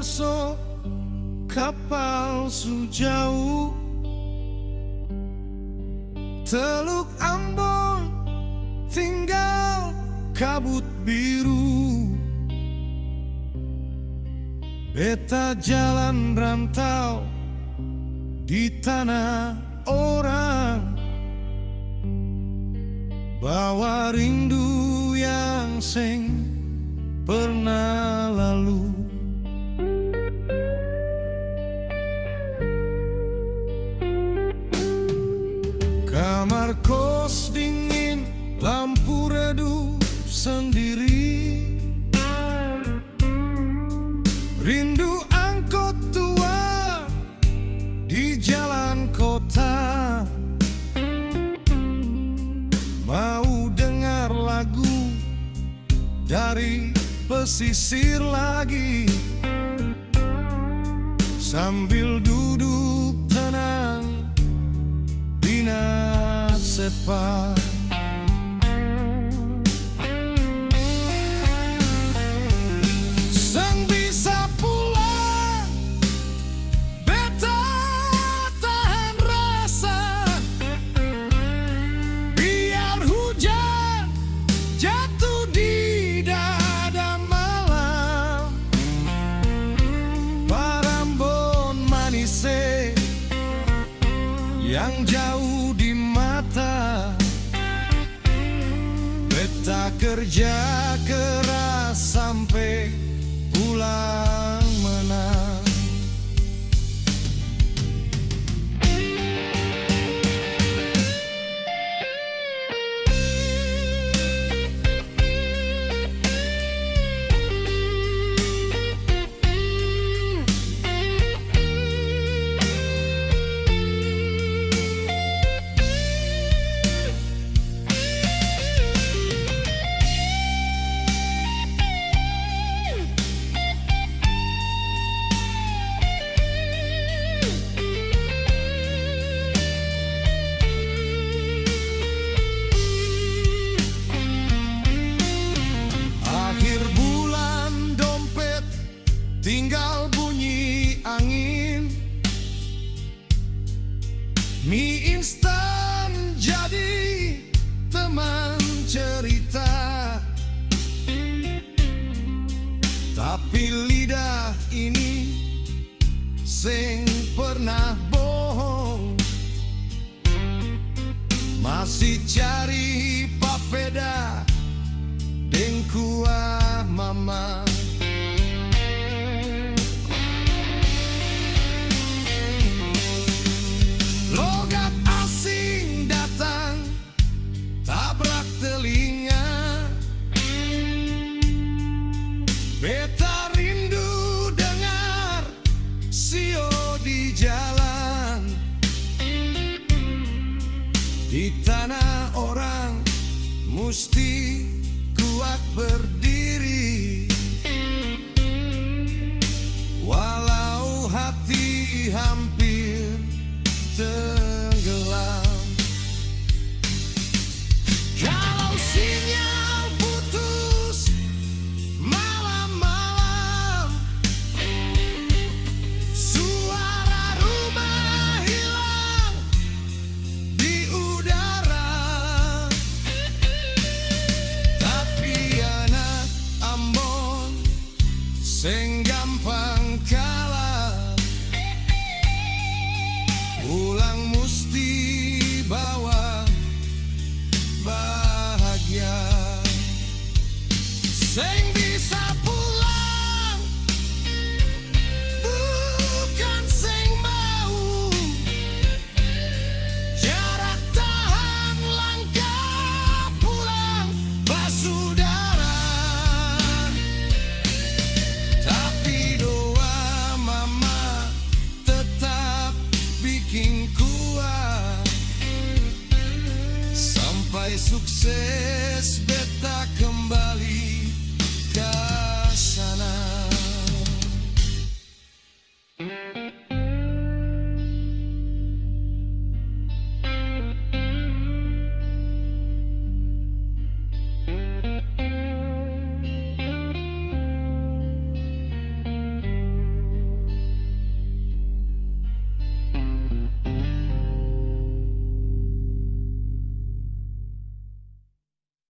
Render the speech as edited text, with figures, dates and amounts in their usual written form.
esok kapal sejauh Teluk Ambon tinggal kabut biru. Beta jalan rantau di tanah orang, bawa rindu yang sing pernah lalu. Kamar kos dingin, lampu redup sendiri. Rindu angkot tua di jalan kota. Mau dengar lagu dari pesisir lagi, sambil duduk tenang di Nasepa. Sang bisa pulang, beta tahan rasa. Biar hujan jatuh di dada malam, Parambon manise yang jauh di mata. Beta kerja keras sampai pulang menang. Tinggal bunyi angin, mie instan jadi teman cerita. Tapi lidah ini sing pernah bohong, masih cari papeda deng kuah mama. Logat asing datang, tabrak telinga. Beta rindu dengar sio di jalan. Di tanah orang musti kuat berdiri, walau hati hampir